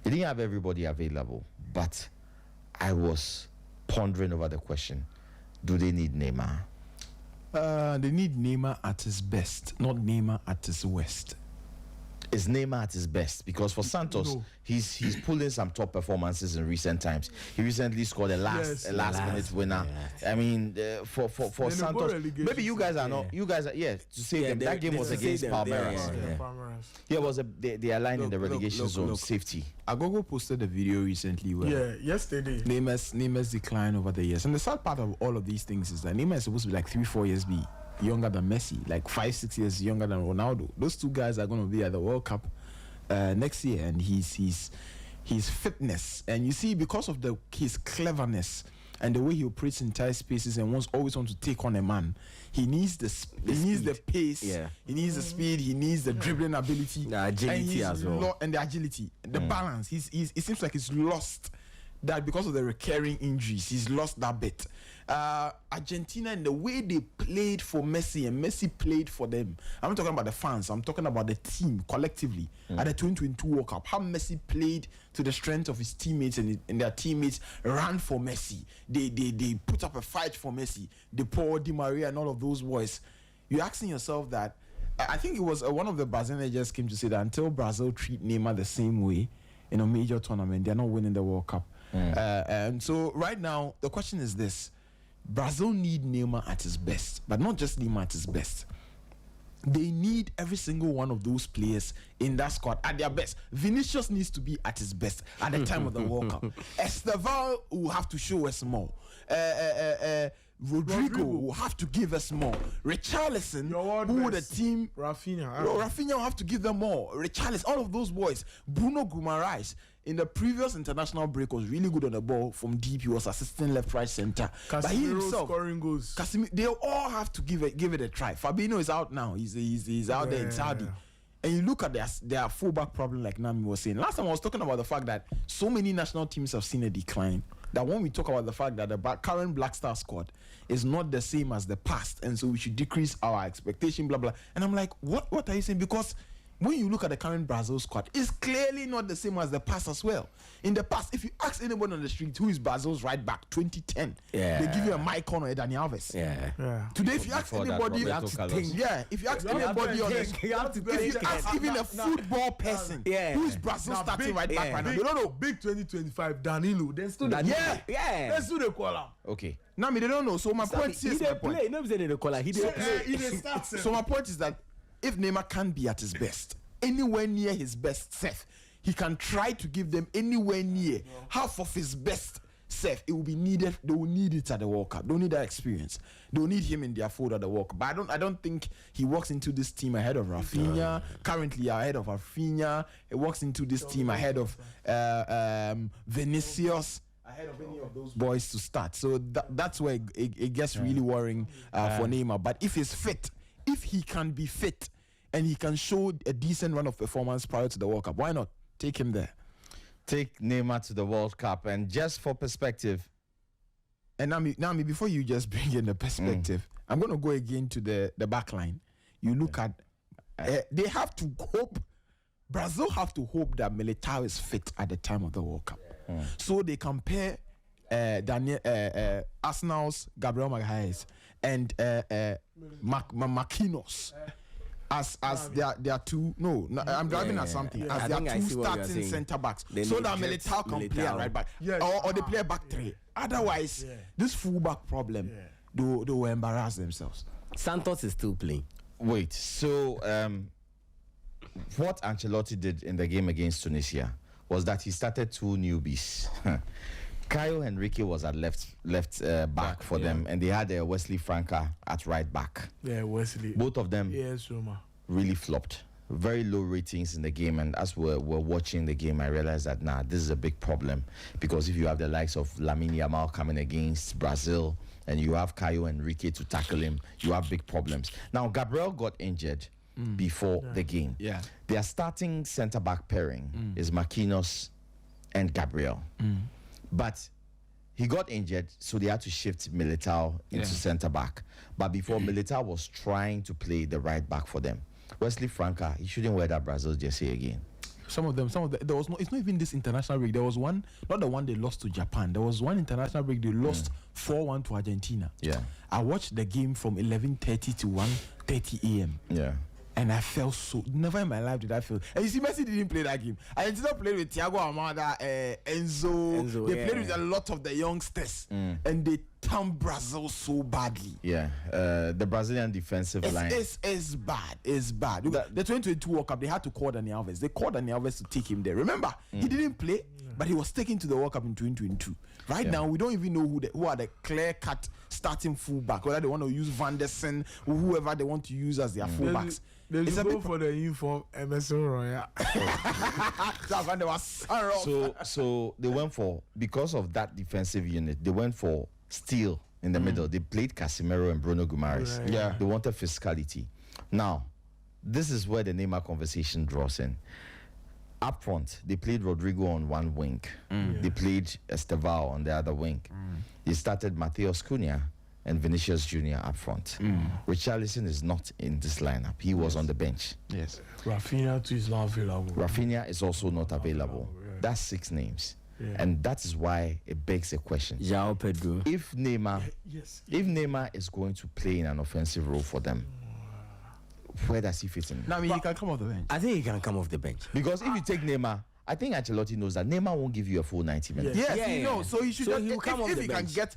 He didn't have everybody available, but I was pondering over the question: do they need Neymar? They need Neymar at his best, not Neymar at his worst. Is Neymar at his best? Because for Santos, he's pulling some top performances in recent times. He recently scored a last minute winner. I mean, for Santos, maybe you guys are not. You guys are to say them. That game was against Palmeiras. Yeah, was they are lying in the relegation zone. Safety. Agogo posted a video recently where yesterday Neymar's decline over the years, and the sad part of all of these things is that Neymar is supposed to be like 3-4 years younger than Messi, like 5-6 years younger than Ronaldo. Those two guys are going to be at the World Cup next year, and his fitness, and you see, because of his cleverness and the way he operates in tight spaces and always wants to take on a man, he needs the pace, he needs the speed, he needs the dribbling ability, the agility as well, and the agility, the balance. It seems like he's lost that because of the recurring injuries. He's lost that bit. Argentina, and the way they played for Messi and Messi played for them. I'm not talking about the fans, I'm talking about the team collectively at the 2022 World Cup. How Messi played to the strength of his teammates, and their teammates ran for Messi. They put up a fight for Messi. De Paul, Di Maria, and all of those boys. You're asking yourself that. I think it was one of the Brazilians just came to say that until Brazil treat Neymar the same way in a major tournament, they're not winning the World Cup. And so right now the question is this: Brazil need Neymar at his best, but not just Neymar at his best. They need every single one of those players in that squad at their best. Vinicius needs to be at his best at the time of the World Cup. Esteval will have to show us more. Rodrigo will have to give us more. Richarlison, who the team, Rafinha will have to give them more. Richarlison, all of those boys. Bruno Guimaraes in the previous international break was really good on the ball from deep. He was assisting left, right, center. But he himself, scoring goals. They all have to give it a try. Fabinho is out now. He's out there in Saudi. And you look at their fullback problem, like Nami was saying. Last time I was talking about the fact that so many national teams have seen a decline, that when we talk about the fact that the current Black Star squad is not the same as the past, and so we should decrease our expectation, blah blah. And I'm like, what are you saying? Because when you look at the current Brazil squad, it's clearly not the same as the past as well. In the past, if you ask anyone on the street who is Brazil's right back 2010, they give you a Maicon or a Dani Alves. Today, if you ask anybody, if you ask anybody on the street, if you ask even a football person who is Brazil starting right back right now, they don't know. Big 2025 Danilo, then still let's do the call. Okay. Now they don't know. So my point is, he didn't play. No, he didn't call. He didn't play. So my point is that if Neymar can't be at his best, anywhere near his best self, he can try to give them anywhere near half of his best self. It will be needed. They will need it at the World Cup. They will need that experience. They will need him in their fold at the World Cup. But I don't think he walks into this team ahead of Rafinha. Currently ahead of Rafinha. He walks into this team ahead of Vinicius. Ahead of any of those boys to start. So that's where it gets really worrying for Neymar. But if he's fit, if he can be fit and he can show a decent run of performance prior to the World Cup, why not take him there? Take Neymar to the World Cup. And just for perspective, and Nami, before you just bring in the perspective, I'm going to go again to the back line. You look at they have to hope, Brazil have to hope that Militao is fit at the time of the World Cup, so they compare Arsenal's Gabriel Magalhaes and Marquinhos as their two. No, I'm driving at something. As their two starting centre backs, so that Militao can play right back, or they play back three. Otherwise, this fullback problem, they will embarrass themselves. Santos is still playing. Wait, so what Ancelotti did in the game against Tunisia was that he started two newbies. Caio Henrique was at left back for them, and they had Wesley Franca at right back. Yeah, Wesley. Both of them really flopped. Very low ratings in the game, and as we're watching the game, I realized that this is a big problem, because if you have the likes of Lamine Yamal coming against Brazil and you have Caio Henrique to tackle him, you have big problems. Now, Gabriel got injured before the game. Their starting centre-back pairing is Marquinhos and Gabriel. But he got injured, so they had to shift Militao into centre-back. But before, Militao was trying to play the right back for them. Wesley Franca, he shouldn't wear that Brazil jersey again. Some of them. There was no. It's not even this international break. There was one, not the one they lost to Japan. There was one international break they lost 4-1 to Argentina. Yeah. I watched the game from 11:30 to 1:30 a.m. Yeah. And I felt so. Never in my life did I feel. And you see, Messi didn't play that game. Argentina played with Thiago Almada, Enzo. They played with a lot of the youngsters, and they thumped Brazil so badly. Yeah. The Brazilian defensive line. It's bad. It's bad. The 2022 World Cup, they had to call Dani Alves. They called Dani Alves to take him there. Remember, he didn't play, but he was taken to the World Cup in 2022. Right now, we don't even know who are the clear-cut starting fullback, whether they want to use Van der Sen or whoever they want to use as their fullbacks. There's a go for the uniform Emerson Royal. So they went for, because of that defensive unit, they went for steel in the middle. They played Casemiro and Bruno Guimaraes. Right. Yeah. They wanted physicality. Now, this is where the Neymar conversation draws in. Up front, they played Rodrigo on one wing. They played Estevao on the other wing. They started Matheus Cunha and Vinicius Jr. up front. Richarlison is not in this lineup. He was on the bench. Yes. Rafinha too is not available. Rafinha is also not available. That's 6 names. Yeah. And that is why it begs a question. João Pedro. If Neymar, Yes. if Neymar is going to play in an offensive role for them, where does he fit in? Now, I mean, he can come off the bench. I think he can come off the bench. Because if you take Neymar, I think Ancelotti knows that Neymar won't give you a full 90 minutes. Yes, Yeah, he yeah. knows. So he should So just, he will come off if the he can bench. get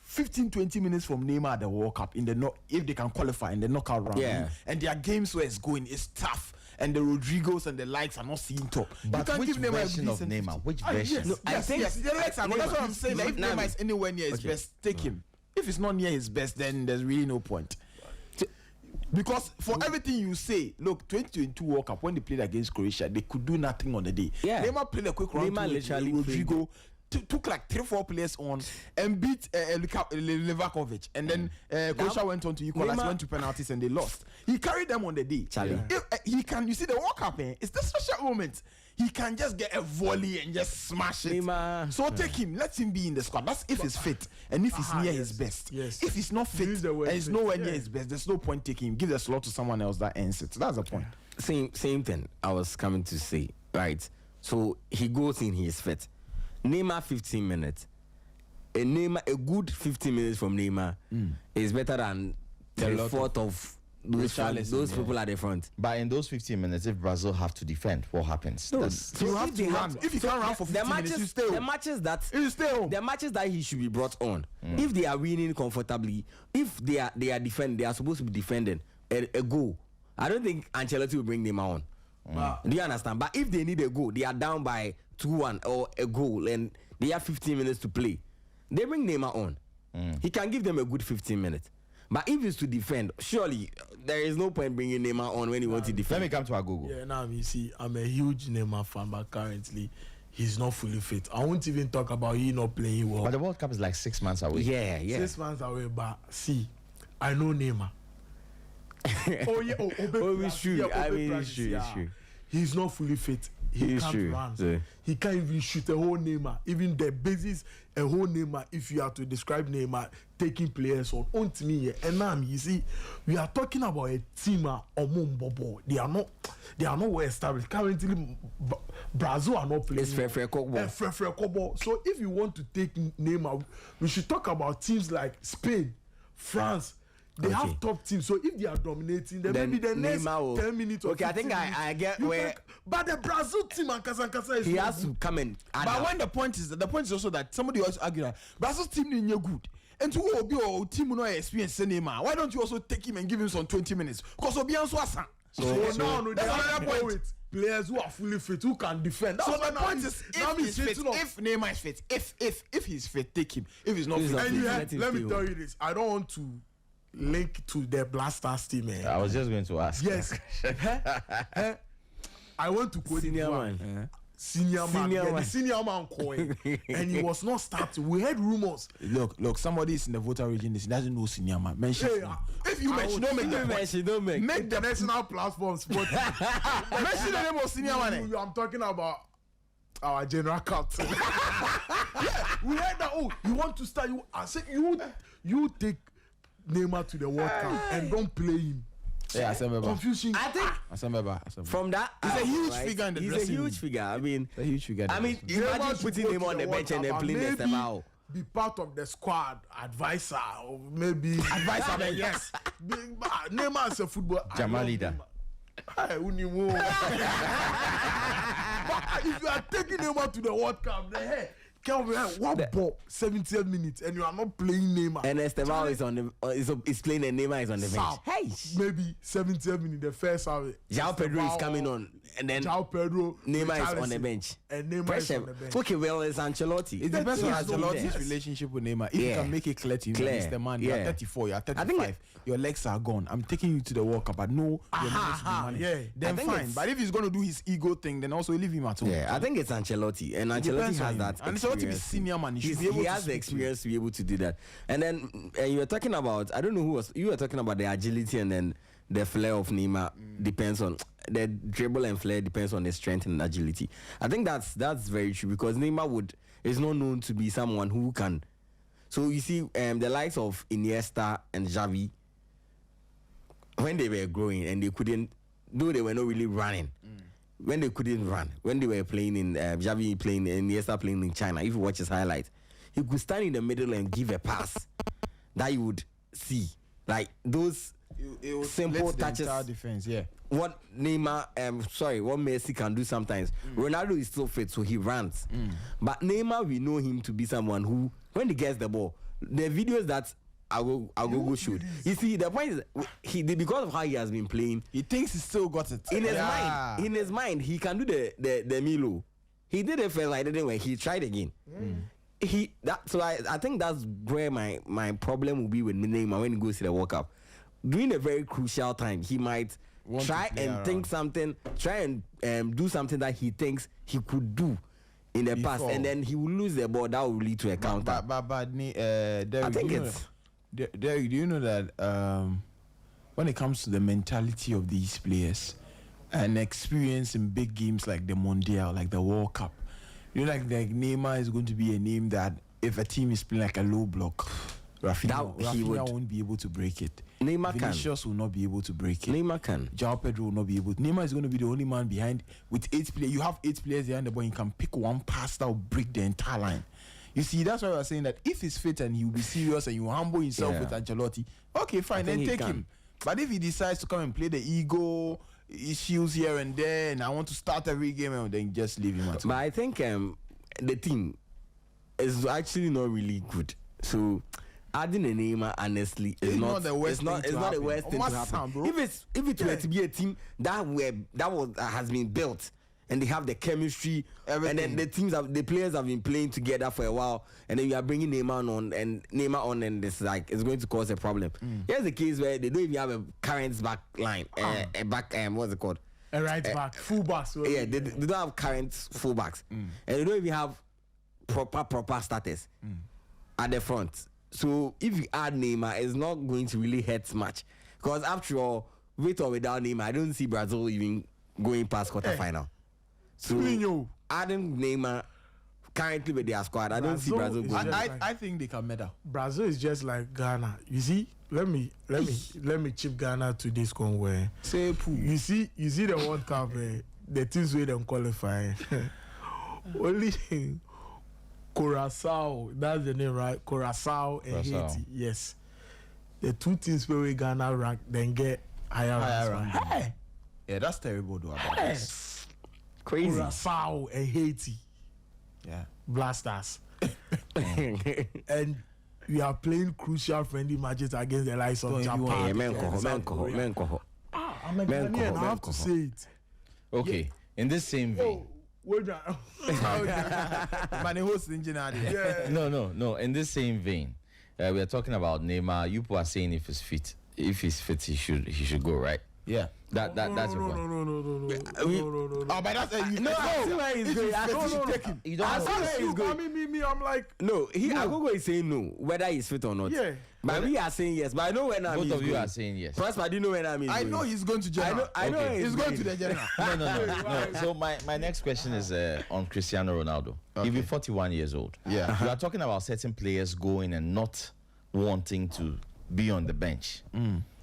15-20 minutes from Neymar at the World Cup if they can qualify in the knockout round. Yeah. And their games where it's going is tough. And the Rodrigos and the likes are not seeing top. But you can't which give Neymar a version of decent Neymar? 50. Which Ah, version? Yes, No, I yes, think yes. The likes are, but that's what I'm saying. That if Neymar- Neymar is anywhere near his best, take him. If it's not near his best, then there's really no point. Because for everything you say, look, 2022 World Cup, when they played against Croatia, they could do nothing on the day. Yeah. Neymar played a quick round Neymar with literally Rodrigo, took like 3-4 players on and beat Livakovic. And then Croatia went on to equalize, went to penalties, and they lost. He carried them on the day. Charlie. If, he can, you see, the World Cup, it's the special moment. He can just get a volley and just smash it. Neymar. So take him, let him be in the squad. That's if he's fit and if he's near his best. Yes. If he's not fit Use the and word he's fit. nowhere near his best, there's no point taking him. Give the slot to someone else that ends it. That's the point. Same thing I was coming to say, right? So he goes in, he is fit. Neymar 15 minutes. A good 15 minutes from Neymar is better than the fourth of those people at the front. But in those 15 minutes, if Brazil have to defend, what happens? No, That's- So you have to run. If you can't run for 15 minutes, you stay home. The matches that You stay home. the matches that he should be brought on, if they are winning comfortably, if they are defending, they are supposed to be defending a goal. I don't think Ancelotti will bring them on. Do you understand? But if they need a goal, they are down by 2-1 or a goal, and they have 15 minutes to play, they bring Neymar on. He can give them a good 15 minutes. But if it's to defend, surely there is no point bringing Neymar on when he wants to Let defend. me come to Agogo. Yeah, now you see, I'm a huge Neymar fan, but currently he's not fully fit. I won't even talk about he not playing well. But the World Cup is like 6 months away. Yeah. 6 months away, but see, I know Neymar. Oh yeah, it's true. I mean, it's true. He's not fully fit. He It's can't true. run. Yeah. He can't even shoot a whole Neymar. Even the basis, a whole Neymar. If you have to describe Neymar taking players on to me, and now you see, we are talking about a team Bobo. They are not well established. Currently, Brazil are not playing. It's Frefre Kobo. So if you want to take Neymar, we should talk about teams like Spain, France. They have top teams, so if they are dominating, then maybe the next Neymar will, 10 minutes or okay, I think 15 I get you where but the Brazil team and Kasa is he not has good. to come and add But up. when the point is also that somebody also argue that Brazil's team is good. And to who be your team no experience Neymar, why don't you also take him and give him some 20 minutes? Because Obi and Swasa. So now that's they another have to point. go with players who are fully fit, who can defend. So That's the why point now is, now if he's fit, chasing up. if Neymar is fit, if he's fit, take him. If he's not He's fit, not And fit. you Let him let stay me tell you this, I don't want to link to the Blasters team. I was just going to ask. Yes. I went to Cote Senior d'Ivoire. man. Senior man, Senior yeah, man. the senior man coin, and he was not starting. We heard rumors. look, somebody is in the voter region. He doesn't know senior man. Mention. Hey, him. If you mention, don't make the point. Don't make. Make the International platforms. But mention the name of senior man. eh? I'm talking about our general captain. Yeah, we heard that. Oh, you want to start? I said you take Neymar to the World Cup and don't play him. Yeah, Confusing. I think from that, He's a huge right, figure in the he's a dressing room. huge figure. I mean, a huge figure. imagine putting him on the bench and then playing the out. Be part of the squad, advisor, or maybe advisor. Yes, Neymar is a football. Jama leader. Hey, Unimu. But if you are taking Neymar to the World Cup, then hey, one ball, 70th minute, and you are not playing Neymar. And Esteban is on the is playing and Neymar is on the bench. Hey, maybe 70th minute, the first half. João Pedro is coming on, and then João Pedro, Neymar is on the bench. And Neymar Pressure. is on the bench. Okay, well, it's Ancelotti. It depends on Yes. Ancelotti's relationship with Neymar. If you can make it clear to him, Clear. Mr. Man, you're Yeah. 34, you're 35, your legs are gone. I'm taking you to the World Cup, but no, you're not money. yeah. Then I think fine. it's- But if he's going to do his ego thing, then also leave him at home. Yeah, I think it's Ancelotti, and It Ancelotti depends on has him. that. And Ancelotti is experience. senior man. He should be able He to has the speak to experience to be able to do that. And then you were talking about, I don't know who was, you were talking about the agility and then the flair of Neymar depends on the dribble and flair depends on the strength and agility. I think that's very true because Neymar is not known to be someone who can. So you see, the likes of Iniesta and Xavi, when they were growing and they couldn't, though they were not really running. When they couldn't run, when they were playing in Xavi playing and Iniesta playing in China, if you watch his highlights, he could stand in the middle and give a pass that you would see, like those it would simple split the touches. entire defense, yeah. What Neymar, what Messi can do sometimes. Ronaldo is still fit, so he runs. But Neymar, we know him to be someone who, when he gets the ball, the videos that I go shoot. You see, the point is because of how he has been playing. He thinks he still got it. In his mind, he can do the Milo. He did it first, I didn't when he tried again. So I think that's where my problem will be with Neymar when he goes to the World Cup. During a very crucial time, he might try and think something, try and do something that he thinks he could do in the past, and then he will lose the ball. That will lead to a counter. Derek, I think it's. Derek, do you know that when it comes to the mentality of these players and experience in big games like the Mondial, like the World Cup, you know, like Neymar is going to be a name that if a team is playing like a low block, Rafinha won't be able to break it. Neymar Vinicius will not be able to break it. Neymar can. João Pedro will not be able to. Neymar is going to be the only man behind with 8 players. You have 8 players behind the ball. You can pick one pass that will break the entire line. You see, that's why I was saying that if he's fit and he'll be serious and you humble himself with Ancelotti, okay, fine, then take him. But if he decides to come and play the ego issues here and there, and I want to start every game, and then just leave him at home. But I think the team is actually not really good. So adding a Neymar honestly is not the worst thing to happen. If it were to be a team that has been built and they have the chemistry, everything. And then the players have been playing together for a while, and then you are bringing Neymar on, and it's like it's going to cause a problem. Here's the case where they don't even have a current back line, what's it called? A right back, full backs. Yeah, they don't have current fullbacks, and they don't even have proper starters at the front. So if you add Neymar, it's not going to really hurt much, because after all, with or without Neymar, I don't see Brazil even going past quarterfinal. So adding Neymar currently with their squad, I don't see Brazil going. I think they can medal. Brazil is just like Ghana. You see, let me chip Ghana to this one where you see the World Cup, the teams where them qualify. Only Curacao, that's the name, right? Curacao and Haiti. Yes, the 2 teams where Ghana rank then get higher rank. Hey. Yeah, that's terrible though. About this. Crazy. Curacao and Haiti. Yeah. Blasters. And we are playing crucial friendly matches against the likes of Japan. I'm a Ghanaian, I have to say it. Okay, in this same vein. No. In this same vein, we are talking about Neymar. You people are saying if he's fit, he should go, right? Yeah. That's your point. No. Oh, but that's I see where he's going. I see where he's going. I'm like, no. Agogo is saying no, whether he's fit or not. Yeah. But we are saying yes. But I know when both of you are saying yes. Prosper, do you know when I'm I know he's going to general. I know he's going to the general. No. So my next question is on Cristiano Ronaldo. Okay. He'll be 41 years old. Yeah. You are talking about certain players going and not wanting to be on the bench.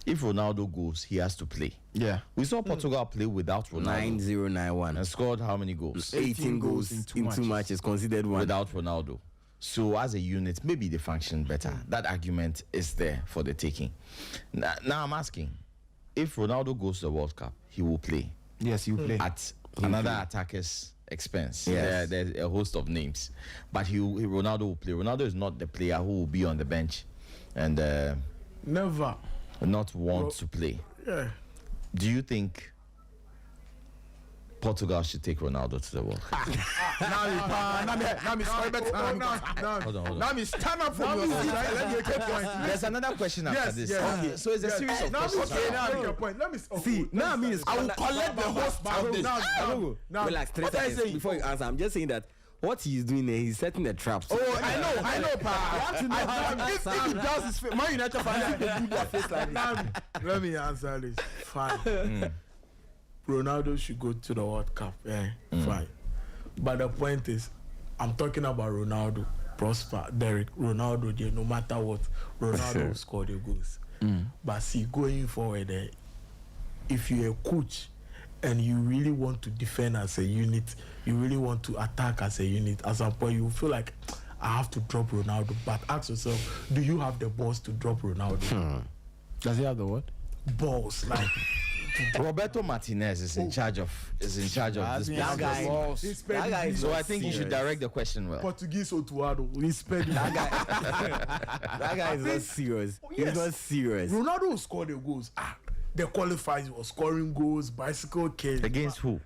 If Ronaldo goes, he has to play. Yeah. We saw Portugal play without Ronaldo 9-0-9-1 and scored how many goals? 18 goals in two matches, considered one. Without Ronaldo. So as a unit, maybe they function better. That argument is there for the taking. Now I'm asking, if Ronaldo goes to the World Cup, he will play. Yes, you play. At another attacker's expense. Yes. There's a host of names. But Ronaldo will play. Ronaldo is not the player who will be on the bench and Never. not want to play. Yeah. Do you think Portugal should take Ronaldo to the World Cup? Hold on. Now me stand up from your seat. Let me take point. There's another question after this. yes. Okay, so it's a series of questions. Now make your point. Let me See, now me is I will collect the host of this. now. Relax, 3 What are you seconds saying? before you answer. I'm just saying that what he's doing there, he's setting the traps. Oh, I know, pa. If he does his face, Man United fans will do their face like this. Let me answer this. Fine. Ronaldo should go to the World Cup. Yeah, fine. But the point is, I'm talking about Ronaldo. Prosper, Derek, Ronaldo, there, no matter what, Ronaldo will score the goals. But see, going forward, if you're a coach and you really want to defend as a unit, you really want to attack as a unit, at some point you feel like, I have to drop Ronaldo. But ask yourself, do you have the balls to drop Ronaldo? Does he have the what? Balls, like... Roberto Martinez is in charge of this. That guy, that guy is So not I think you should serious. direct the question well. Portuguese Otuado. That guy is not serious. Yes. He's not serious. Ronaldo will score the goals. The qualifiers were scoring goals, bicycle kids. Against who?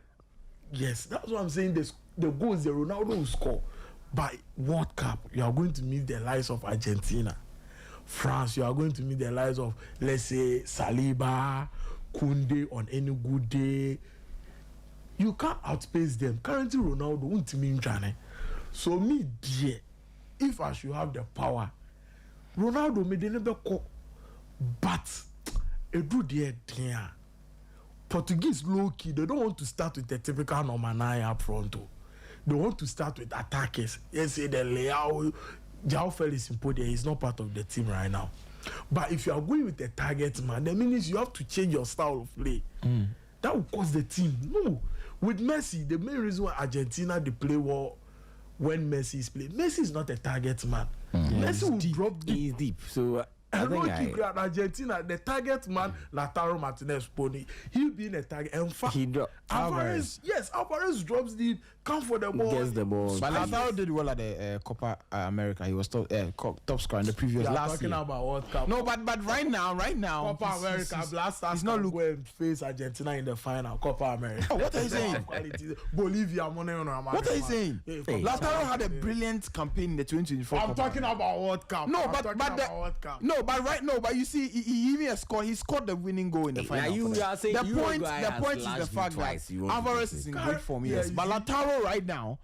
Yes, that's what I'm saying. The goals the Ronaldo will score. By World Cup, you are going to meet the likes of Argentina, France. You are going to meet the likes of, let's say, Saliba, Kunde on any good day. You can't outpace them. Currently, Ronaldo won't mean Jane. So me, dear, if I should have the power, Ronaldo may never call, but it do dear. Portuguese low key. They don't want to start with the typical number 9 up front. They want to start with attackers. Yes, say the Leao, João Felix in Podia is not part of the team right now. But if you are going with the target man, that means you have to change your style of play. That will cost the team. No. With Messi, the main reason why Argentina they play well when Messi is playing, Messi is not a target man. Messi will drop deep. He's deep. So I And think Argentina, the target man, Lautaro Martinez, Pony, he'll be in a target. In fact, he dropped. Alvarez Alvarez drops deep, come for the ball. Gets the ball. But Lautaro did well at the Copa America. He was top scorer in the previous You are last talking year. about World Cup. No, but right now, Copa he's- America, he's- Blasters he's not can looking. go and face Argentina in the final. Copa America. What are you saying? Bolivia, money on our What are you saying? Hey, Lautaro had a brilliant campaign in the 2024. I'm Copa talking about World Cup. No, I'm but talking but about World Cup. but you see, he even scored. He scored the winning goal in the Now final. you for them. are saying the point Uruguay the has point is the slashed you fact twice. that You want to Alvarez do is in this. great form, Yeah, yes. you But see- Lautaro right now,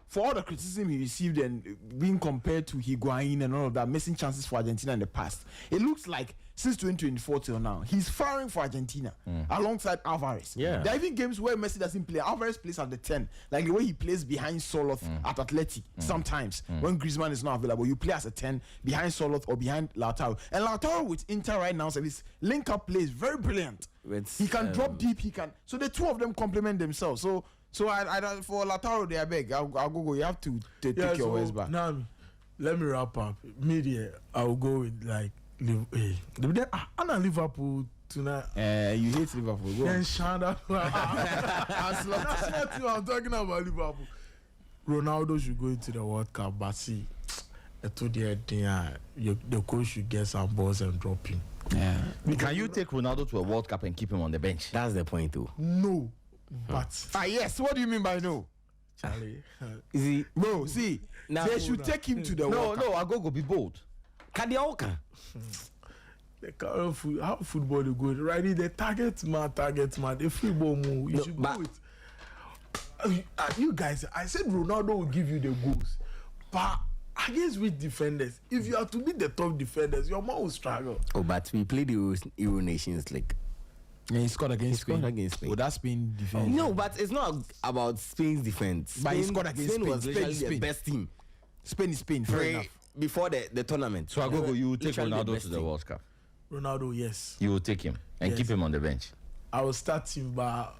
for all the criticism he received and being compared to Higuain and all of that, missing chances for Argentina in the past, it looks like since 2024 till now, he's firing for Argentina alongside Alvarez. Yeah. There are even games where Messi doesn't play. Alvarez plays at the 10, like the way he plays behind Soloth at Athletic. Sometimes when Griezmann is not available, you play as a 10 behind Soloth or behind Lautaro. And Lautaro with Inter right now, so his link-up play is very brilliant. He can drop deep. He can. So the two of them complement themselves. So I for Lautaro, they are beg. I'll go. You have to take your words back. Now, let me wrap up. Media, I'll go with like Anna Liverpool tonight. You hate Liverpool. Go Then on. Shanda. That's not you. I'm talking about Liverpool. Ronaldo should go into the World Cup, but see, the coach should get some balls and drop him. Yeah. Can you take Ronaldo to a World Cup and keep him on the bench? That's the point, too. No, but Yes. What do you mean by no? Charlie, Is he? Bro, see, Now- they should take him to the No, World Cup. no, Agogo, be bold. Kadiaoka. the current how football is good. Right, the target man, the free ball move. You No, should but- go with. You guys, I said Ronaldo will give you the goals, but against which defenders? If you are to beat the top defenders, your man will struggle. Oh, but we played the Euro Nations League. Yeah, he scored against scored Spain. against Spain. Oh, that's Spain defense. No, but it's not about Spain's defense. But he scored against Spain Spain. was literally Spain. the best team. Spain is Spain. Fair Pre- enough. Before the tournament. So Agogo, you will take Literally Ronaldo best to the team. World Cup. Ronaldo, yes. You will take him and Yes. keep him on the bench. I will start him, but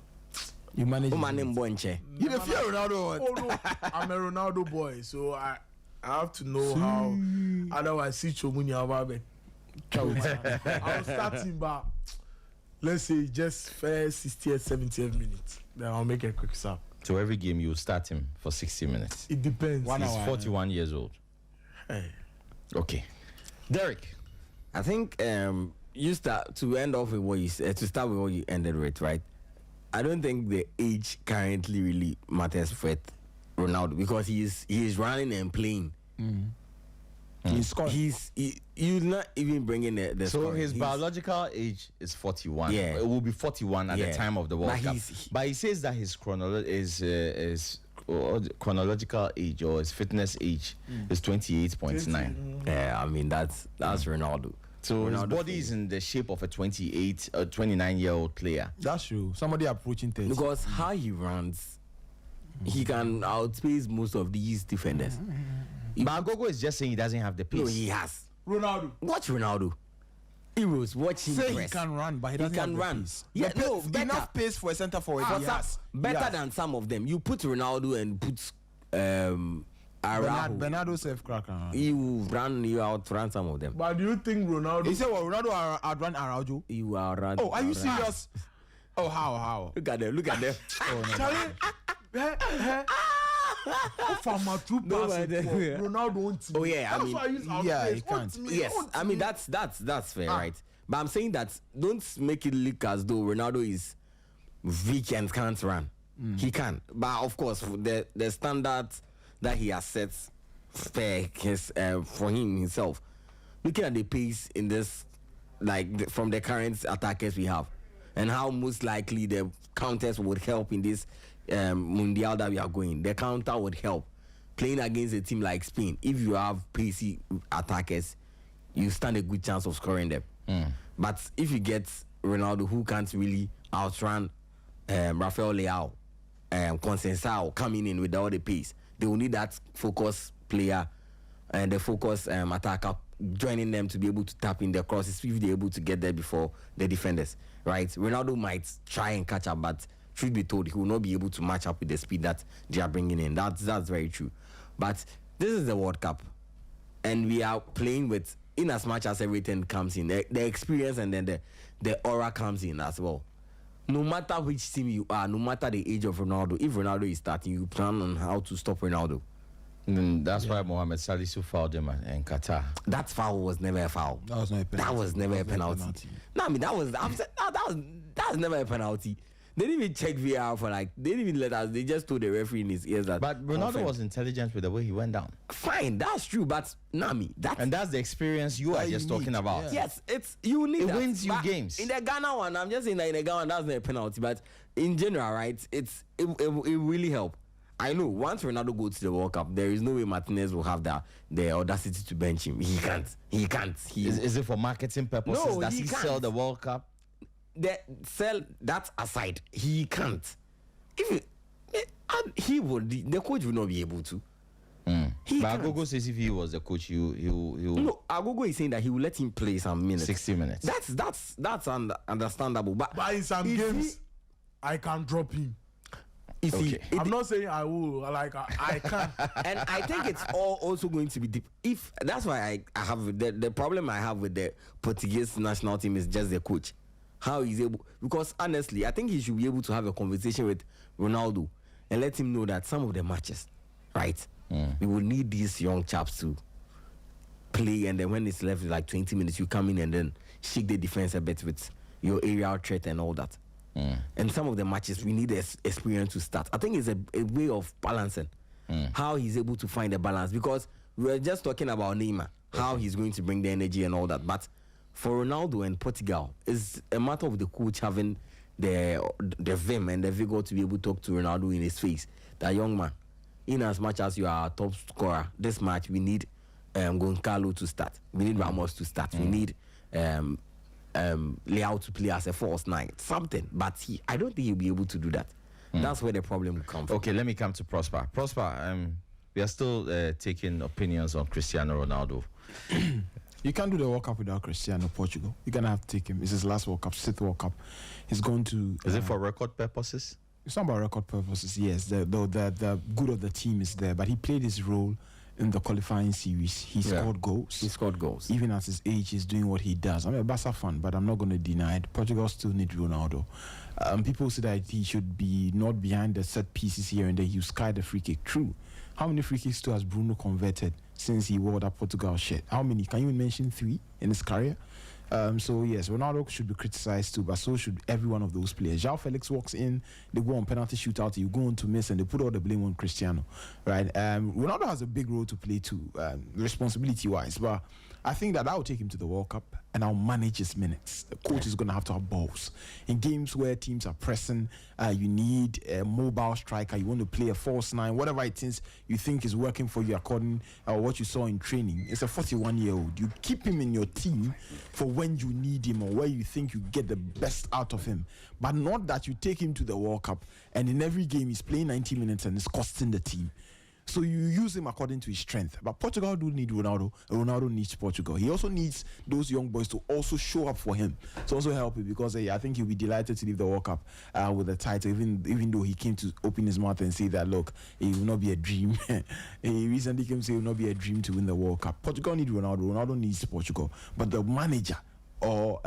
You manage. You the fear Ronaldo. oh no, I'm a Ronaldo boy, so I have to know how. Otherwise, see Chomuni Ababe. I'll start him, but let's say just first 60th, 70th minute. Then I'll make a quick sub. So every game you will start him for 60 minutes. It depends. He's 41 years old. Hey. Okay. Derek. I think you start to end off with what you said, to start with what you ended with, right? I don't think the age currently really matters with Ronaldo because he's running and playing. He's scoring. He's not even bringing the So scoring. his biological age is 41. Yeah. It will be 41 at the time of the World But Cup. he's- But he says that his chronological age or his fitness age is 28.9. Yeah, I mean that's Ronaldo. So his Ronaldo body is in the shape of a 29-year-old player. That's true. Somebody approaching 30. Because how he runs, he can outspace most of these defenders. But Agogo is just saying he doesn't have the pace. No, he has. Ronaldo. Watch Ronaldo. Heroes, watch him Say he press. can run, but he He doesn't can have the run. pace. Yeah, The no, pace- better. enough pace for a center forward. For He some- has. better He has. than some of them. You put Ronaldo and put Araujo. Bernardo self cracker. He will outrun some of them. But do you think Ronaldo? He said, "Well, Ronaldo outrun Araujo." He will outrun. Oh, are you outrun. serious? Oh, how? Look at them. Look at them. Charlie, from my true No, pass, but, yeah. Ronaldo won't. Oh, yeah, I That's mean, why I use our yeah, face. he can't. Want me, Yes, want I mean me. that's fair, right? But I'm saying that don't make it look as though Ronaldo is weak and can't run. He can, but of course the standard that he has set for him himself. Looking at the pace in this, from the current attackers we have, and how most likely the counters would help in this Mundial that we are going. The counter would help playing against a team like Spain. If you have pacey attackers, you stand a good chance of scoring them. But if you get Ronaldo who can't really outrun Rafael Leao, Conceição coming in with all the pace, they will need that focus player and the focus attacker joining them to be able to tap in the crosses if they're able to get there before the defenders, right? Ronaldo might try and catch up, but truth be told, he will not be able to match up with the speed that they are bringing in. That's very true. But this is the World Cup, and we are playing with, in as much as everything comes in, the experience and then the aura comes in as well. No matter which team you are, no matter the age of Ronaldo, if Ronaldo is starting, you plan on how to stop Ronaldo. And that's why Mohamed Salisu fouled him in Qatar. That foul was never a foul. That was not a penalty. That was never a penalty. No, I mean that was never a penalty. They didn't even check VR for they didn't even let us. They just told the referee in his ears that. But Ronaldo was intelligent with the way he went down. fine. That's true, but Nami, And that's the experience you are That just you talking need, about. yeah. yes, it's you need It that. wins you But games. In the Ghana one, I'm just saying that in the Ghana one, that's not a penalty, but in general, right? It really help. I know once Ronaldo goes to the World Cup, there is no way Martinez will have the audacity to bench him. He can't. Is it for marketing purposes? No, Does he he can't. sell the World Cup? Sell that aside, he can't. The coach will not be able to. He But can't. Agogo says if he was the coach, he will No, Agogo is saying that he will let him play some minutes. 60 minutes. That's understandable. But But in some if games, I can drop him. you see, Okay. I'm not saying I will. Like I can. and I think it's also going to be deep. If that's why I have the problem I have with the Portuguese national team is just the coach, how he's able. Because honestly, I think he should be able to have a conversation with Ronaldo and let him know that some of the matches, right, we will need these young chaps to play, and then when it's left like 20 minutes, you come in and then shake the defense a bit with your aerial threat and all that. And some of the matches we need experience to start. I think it's a way of balancing how he's able to find a balance, because we were just talking about Neymar, how he's going to bring the energy and all that. But for Ronaldo and Portugal, it's a matter of the coach having the vim and the vigor to be able to talk to Ronaldo in his face. That young man, in as much as you are a top scorer, this match we need Goncalo to start. We need Ramos to start. We need Leao to play as a false nine, something. But I don't think he'll be able to do that. That's where the problem will come from. Okay, let me come to Prosper. Prosper, we are still taking opinions on Cristiano Ronaldo. You can't do the World Cup without Cristiano. Portugal. You're gonna have to take him. It's his last World Cup, 6th World Cup. He's going to. Is it for record purposes? It's not about record purposes. Yes, the good of the team is there, but he played his role in the qualifying series. He scored goals. He scored goals. Even at his age, he's doing what he does. I'm a Barca fan, but I'm not going to deny it. Portugal still need Ronaldo. People say that he should be not behind the set pieces here and there. You sky the free kick. True. How many free kicks has Bruno converted since he wore that Portugal shirt? How many? Can you even mention 3 in his career? So yes, Ronaldo should be criticized too, but so should every one of those players. João Felix walks in, they go on penalty shootout, you go on to miss, and they put all the blame on Cristiano, right? Ronaldo has a big role to play too, responsibility-wise, but I think that will take him to the World Cup, and I'll manage his minutes. The coach is going to have balls. In games where teams are pressing, you need a mobile striker, you want to play a false 9, whatever it is you think is working for you according to what you saw in training. It's a 41-year-old. You keep him in your team for when you need him or where you think you get the best out of him. But not that you take him to the World Cup and in every game he's playing 90 minutes and it's costing the team. So you use him according to his strength. But Portugal do need Ronaldo. Ronaldo needs Portugal. He also needs those young boys to also show up for him. To also help him because I think he'll be delighted to leave the World Cup with the title, even though he came to open his mouth and say that, look, it will not be a dream. He recently came to say it will not be a dream to win the World Cup. Portugal need Ronaldo. Ronaldo needs Portugal. But the manager or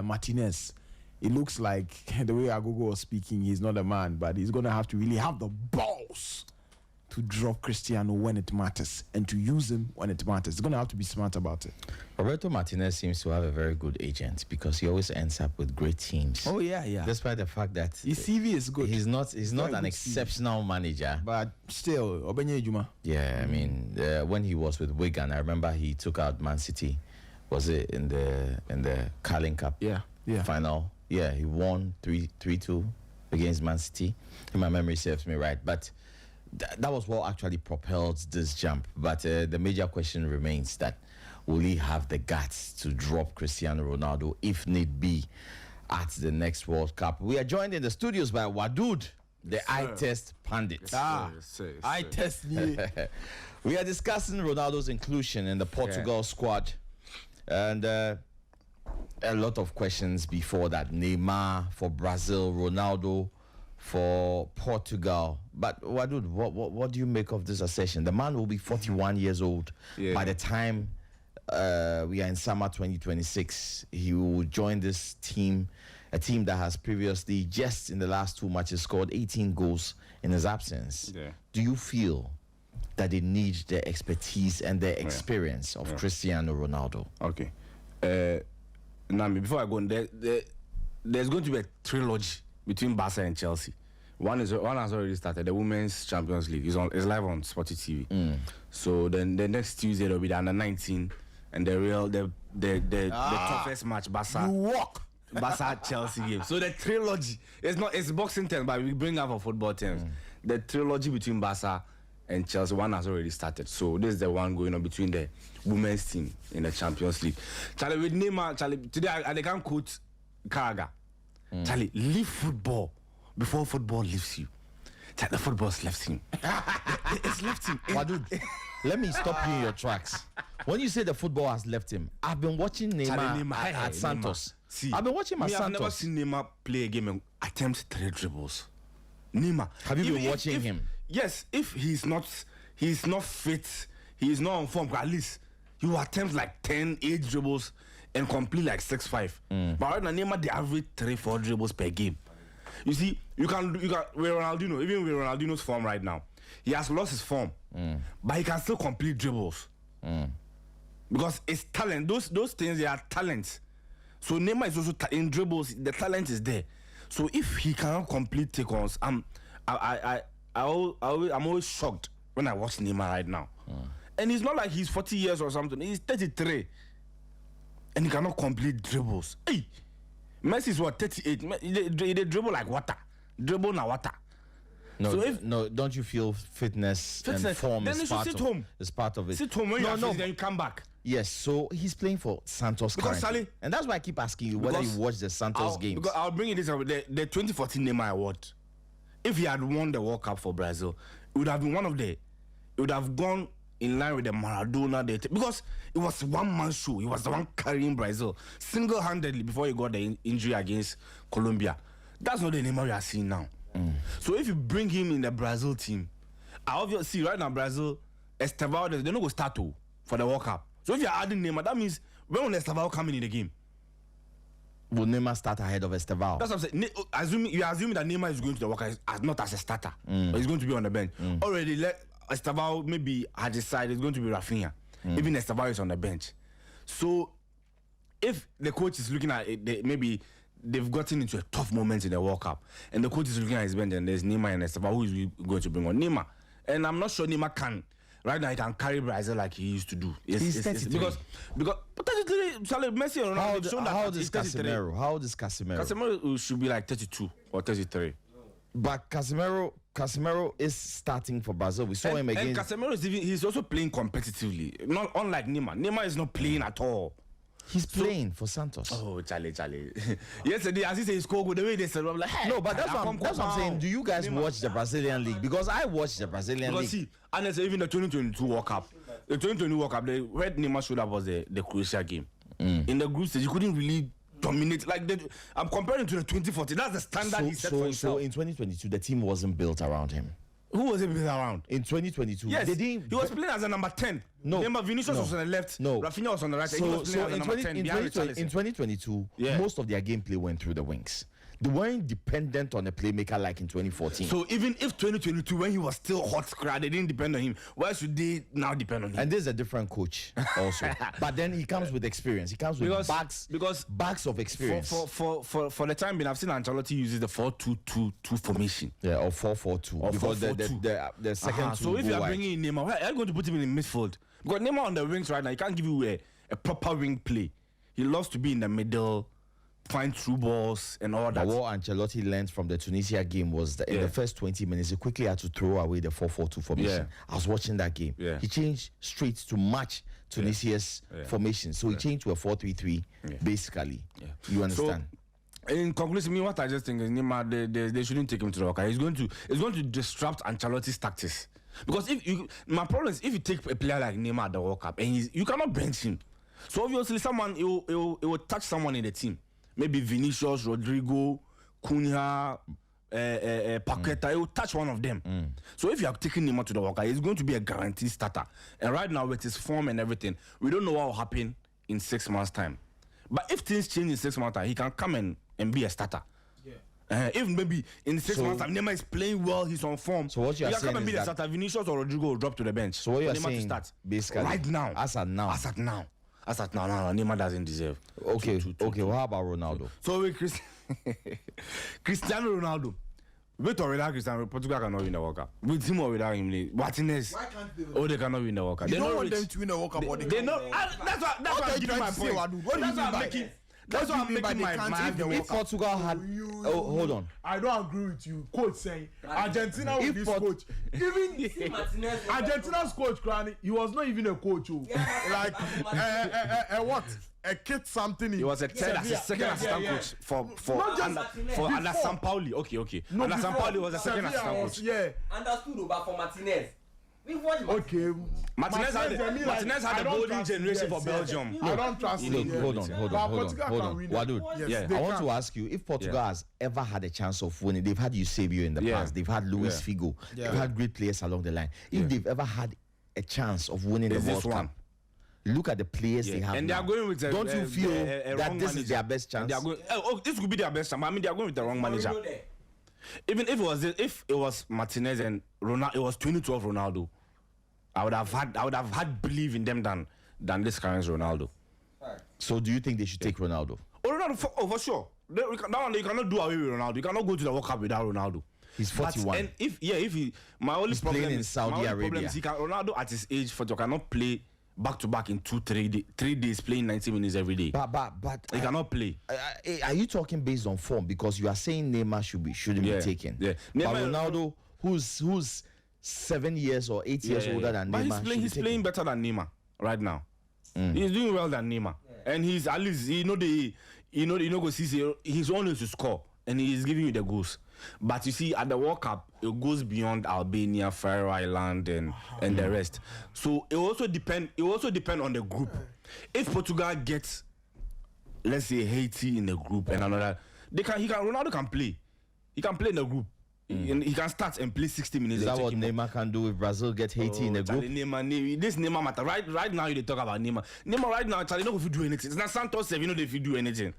Martinez, it looks like the way Agogo was speaking, he's not a man, but he's going to have to really have the balls to drop Cristiano when it matters and to use him when it matters. He's going to have to be smart about it. Roberto Martinez seems to have a very good agent because he always ends up with great teams. Oh yeah. Despite the fact that his CV is good. He's not an exceptional manager, but still, Obenye Juma. Yeah, I mean, when he was with Wigan, I remember he took out Man City. Was it in the Carling Cup? Yeah. Final. Yeah, he won 3-2 against Man City. If my memory serves me right, but that was what actually propelled this jump. But the major question remains that will he have the guts to drop Cristiano Ronaldo if need be at the next World Cup? We are joined in the studios by Wadud, the eye test pundit. Eye test me. We are discussing Ronaldo's inclusion in the Portugal squad, and a lot of questions before that. Neymar for Brazil, Ronaldo for Portugal. But Wadud, what do you make of this assertion? The man will be 41 years old by the time we are in summer 2026. He will join this team, a team that has previously, just in the last 2 matches, scored 18 goals in his absence. Do you feel that they need the expertise and the experience of Cristiano Ronaldo? Okay. Now, before I go on, there's going to be a trilogy between Barca and Chelsea. One has already started. The Women's Champions League is live on Sporty TV. So then the next Tuesday there'll be the under-19 and the toughest match, Barca Chelsea game. So the trilogy, it's boxing terms, but we bring up for football terms. The trilogy between Barca and Chelsea, one has already started. So this is the one going on between the women's team in the Champions League. Charlie, with Neymar, today I can't quote Carragher. Charlie, leave football before football leaves you. The football's left him. It's left him. Wadud, let me stop you in your tracks. When you say the football has left him, I've been watching Neymar at Santos. See, I've been watching Santos. I've never seen Neymar play a game and attempt 3 dribbles. Neymar. Have you been watching him? Yes, if he's not fit, he's not on form, at least he will attempt like 8 dribbles and complete like 6-5. But right now, Neymar, they average 3-4 dribbles per game. You see, you can with Ronaldinho, even with Ronaldinho's form right now, he has lost his form, but he can still complete dribbles because it's talent. Those things, they are talents. So Neymar is also in dribbles. The talent is there. So if he cannot complete take-ons, I'm always shocked when I watch Neymar right now. And it's not like he's 40 years or something. He's 33. And he cannot complete dribbles. Hey, Messi is what, 38? They dribble like water. Dribble na water. No, don't you feel fitness and form then is part of it? Sit home when then you come back. Yes, so he's playing for Santos currently. And that's why I keep asking you whether you watch the Santos games. Because I'll bring you this up. The 2014 Neymar Award. If he had won the World Cup for Brazil, it would have been it would have gone in line with the Maradona because it was one man show. He was the one carrying Brazil single-handedly before he got the injury against Colombia. That's not the Neymar we are seeing now. So if you bring him in the Brazil team, I obviously right now Brazil, Estevao, they're not going to start for the World Cup. So if you're adding Neymar, that means when will Estevao coming in the game? Will Neymar start ahead of Estevao? That's what I'm saying. You're assuming that Neymar is going to the World Cup not as a starter, but he's going to be on the bench. Already, Estevao maybe had decided it's going to be Rafinha. Even Estevao is on the bench. So if the coach is looking at it, maybe they've gotten into a tough moment in the World Cup, and the coach is looking at his bench, and there's Neymar and Estevao, who is we going to bring on? Neymar. And I'm not sure Neymar can. Right now, he can carry Brazil like he used to do. He's 33. Because Charlie, Messi and Ronaldo. How old is Casemiro? How old is Casemiro? Casemiro should be like 32 or 33. But Casemiro is starting for Brazil. We saw him again. And Casemiro he's also playing competitively. Not unlike Neymar. Neymar is not playing at all. He's playing for Santos. Oh, Charlie. Yesterday, as he said, he scored the way they said, I'm like, hey, no, but that's what I'm saying. Do you guys watch the Brazilian league? Because I watch the Brazilian league. See, honestly, even the 2022 World Cup, the 2020 World Cup, the red Neymar showed up was the Croatia game. In the group stage, you couldn't really dominate. I'm comparing to the 2014. That's the standard he set for himself. So in 2022, the team wasn't built around him. Who was he built around? In 2022, yes, he was playing as a number 10. No, remember Vinicius was on the left. No, Rafinha was on the right. He was playing as a number 10 in 2022, most of their gameplay went through the wings. They weren't dependent on a playmaker like in 2014. So even if 2022, when he was still hot scratch, they didn't depend on him. Why should they now depend on him? And there's a different coach also. But then he comes with experience. He comes with bags of experience. For the time being, I've seen Ancelotti uses the 4-2-2-2 formation. Yeah, or 4-4-2. Because the second two. So if you are bringing in Neymar, why are you going to put him in the midfield? Because Neymar on the wings right now, he can't give you a proper wing play. He loves to be in the middle, find through balls and all that. What Ancelotti learned from the Tunisia game was that in the first 20 minutes, he quickly had to throw away the 4-4-2 formation. Yeah. I was watching that game. Yeah. He changed straight to match Tunisia's formation. So he changed to a 4-3-3, basically. Yeah. You understand? So, in conclusion, what I just think is Neymar, they shouldn't take him to the World Cup. It's going to disrupt Ancelotti's tactics. Because my problem is if you take a player like Neymar at the World Cup and you cannot bench him. So obviously it will touch someone in the team. Maybe Vinicius, Rodrigo, Cunha, Paqueta, it will touch one of them. So if you are taking Neymar to the World Cup, it's going to be a guaranteed starter. And right now with his form and everything, we don't know what will happen in 6 months' time. But if things change in 6 months' time, he can come and be a starter. If maybe in 6 months' time, Neymar is playing well, he's on form. So what you are saying come and be the starter. Vinicius or Rodrigo will drop to the bench. So what you are saying, start. Basically, right now, as at now, Neymar doesn't deserve. Okay, well, how about Ronaldo? So with Cristiano Ronaldo, with or without Cristiano, Portugal cannot win the World Cup. With him or without him, Martinez. Why can't they? Oh, they cannot win the World Cup. You don't want them to win the World Cup. They know. That's what I'm giving my point. That's what I'm making my argument. If Portugal had, hold on. I don't agree with you. Coach saying Argentina with this coach. Even Argentina's coach, Granny, he was not even a coach. Like what? A kid something. He was a second assistant coach for under Sampaoli. Okay. No, under Sampaoli was a second assistant coach. Yeah. Understood, but for Martinez. Okay. Martinez had the golden generation for Belgium. I don't trust him. Hold on. Wadud, I want to ask you, if Portugal has ever had a chance of winning, they've had Eusebio in the past, they've had Luis Figo, they've had great players along the line. If they've ever had a chance of winning the World Cup, look at the players they have and now. They are going with don't you feel that this is their best chance? This could be their best chance. I mean, they are going with the wrong manager. Even if it was Martinez and Ronaldo, it was 2012 Ronaldo. I would have had belief in them than this current Ronaldo. So do you think they should take Ronaldo? Ronaldo, for sure. You cannot do away with Ronaldo. You cannot go to the World Cup without Ronaldo. He's 41. And he's playing in Saudi Arabia. Ronaldo at his age, cannot play back to back in 3 days, playing 90 minutes every day. But he cannot play. Are you talking based on form? Because you are saying Neymar shouldn't be taken. Yeah. But Ronaldo, who's 7 years or 8 years older than Neymar, but he's playing better than Neymar right now. He's doing well than Neymar, and he's at least he's always to score, and he's giving you the goals. But you see, at the World Cup, it goes beyond Albania, Faroe Island, and the rest. So it also depend on the group. If Portugal gets, let's say, Haiti in the group and another, Ronaldo can play. He can play in the group. He can start and play 60 minutes. Is that what Neymar can do if Brazil get Haiti in the group? This Neymar matter. Right now, you talk about Neymar. Neymar right now, Charlie, know if you do anything. It's not Santos, you know if you do anything.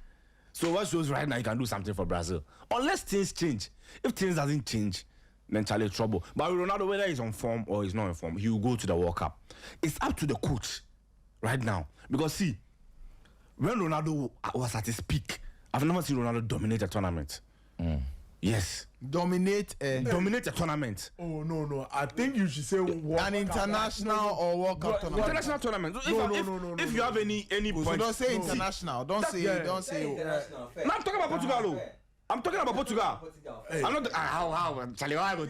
So what shows right now he can do something for Brazil. Unless things change. If things doesn't change, then Charlie trouble. But with Ronaldo, whether he's on form or he's not on form, he will go to the World Cup. It's up to the coach right now. Because see, when Ronaldo was at his peak, I've never seen Ronaldo dominate a tournament. Yes. Dominate a tournament. Oh no! I think you should say an international or World Cup tournament. International tournament. If you have any So point, don't say international. Don't say. No, I'm talking about Portugal. I'm talking about Portugal. I'm not. How? Charlie, where I go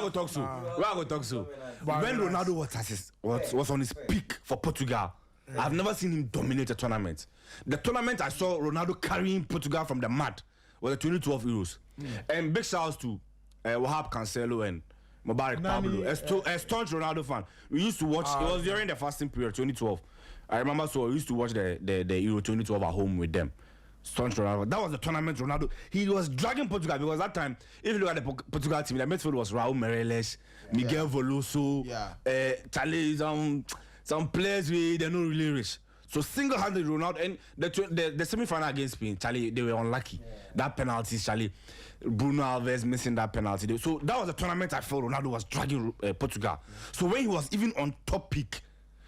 talk to? When Ronaldo was on his peak for Portugal, I've never seen him dominate a tournament. The tournament I saw Ronaldo carrying Portugal from the mud was the 2012 Euros. And big shouts to Wahab Cancelo and Mubarak Pablo. A staunch Ronaldo fan. We used to watch. It was during the fasting period, 2012. I remember, so we used to watch the Euro 2012 at home with them. Staunch Ronaldo. That was the tournament Ronaldo. He was dragging Portugal because that time, if you look at the Portugal team, the midfield was Raul Meireles, Miguel Veloso, Charlie, some players they're not really rich. So single-handed Ronaldo and the semi-final against Spain, Charlie, they were unlucky. That penalty, Charlie, Bruno Alves missing that penalty. So that was a tournament I felt Ronaldo was dragging Portugal. So when he was even on top peak,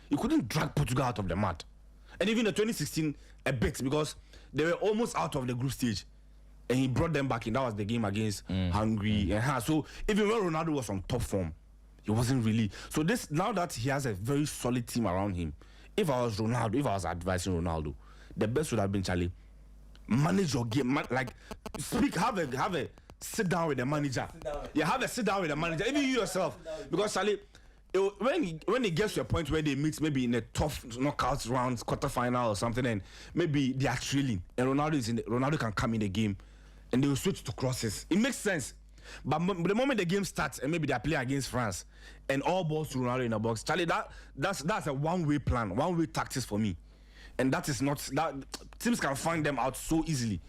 he couldn't drag Portugal out of the mud. And even the 2016 a bit because they were almost out of the group stage, and he brought them back in. That was the game against Hungary. So even when Ronaldo was on top form, he wasn't really. So this now that he has a very solid team around him. If I was Ronaldo, if I was advising Ronaldo, the best would have been, Charlie, manage your game, like speak, have a sit down with the manager. Have a sit down with the manager, even you yourself, because Charlie, when it gets to a point where they meet, maybe in a tough knockout round, quarterfinal or something, and maybe they are trailing, and Ronaldo can come in the game, and they will switch to crosses. It makes sense. But the moment the game starts and maybe they are playing against France and all balls to Ronaldo in the box, Charlie, that's a one-way plan, one-way tactics for me. And that is not that teams can find them out so easily.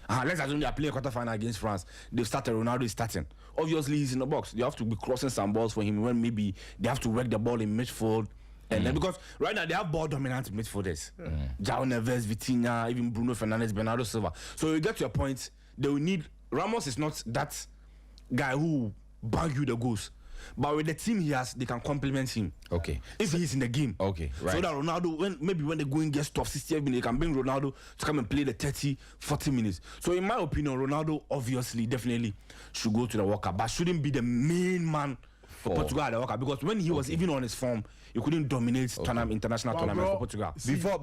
Let's assume they are playing a quarterfinal against France. They've started, Ronaldo is starting. Obviously, he's in the box. You have to be crossing some balls for him when maybe they have to work the ball in midfield. And then because right now they have ball dominant midfielders. João Neves, Vitinha, even Bruno Fernandes, Bernardo Silva. So you get to a point, they will need. Ramos is not that guy who bang you the goals, but with the team he has, they can complement him. Okay, if he's in the game. Okay, right. So that Ronaldo, when the going gets tough, 60 minutes, they can bring Ronaldo to come and play the 30-40 minutes. So in my opinion, Ronaldo obviously definitely should go to the World Cup, but shouldn't be the main man for Portugal at the World Cup, because when he was even on his form, he couldn't dominate international tournaments for Portugal. Before.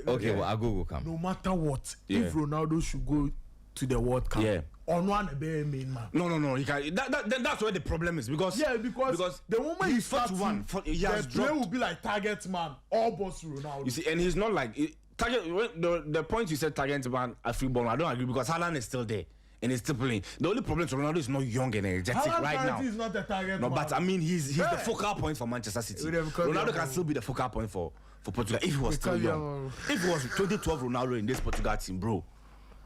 Okay, well, Agogo will come. No matter what, if Ronaldo should go to the World Cup, on one main man. No, he can. That's where the problem is, because because the moment he starts the play will be like target man, all balls to Ronaldo. You see, and he's not like target. The point you said target man a free ball, I don't agree, because Haaland is still there and he's still playing. The only problem is Ronaldo is not young and energetic right now. Is not a target no, man. But I mean, he's the focal point for Manchester City. Ronaldo can still be the focal point for Portugal if he was still young. If it was 2012 Ronaldo in this Portugal team, bro,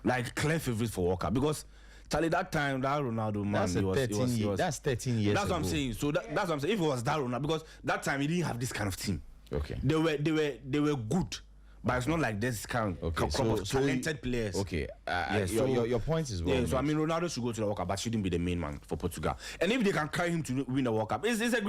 like clear favorite for World Cup, because Charlie, that time, that Ronaldo, man, that's 13 years That's ago. what I'm saying. So that's what I'm saying. If it was that Ronaldo, because that time he didn't have this kind of team. Okay. They were good, but it's not like this kind of talented players. Okay. So your point is well. Yeah. So I mean, Ronaldo should go to the World Cup, but shouldn't be the main man for Portugal. And if they can carry him to win the World Cup, it's a great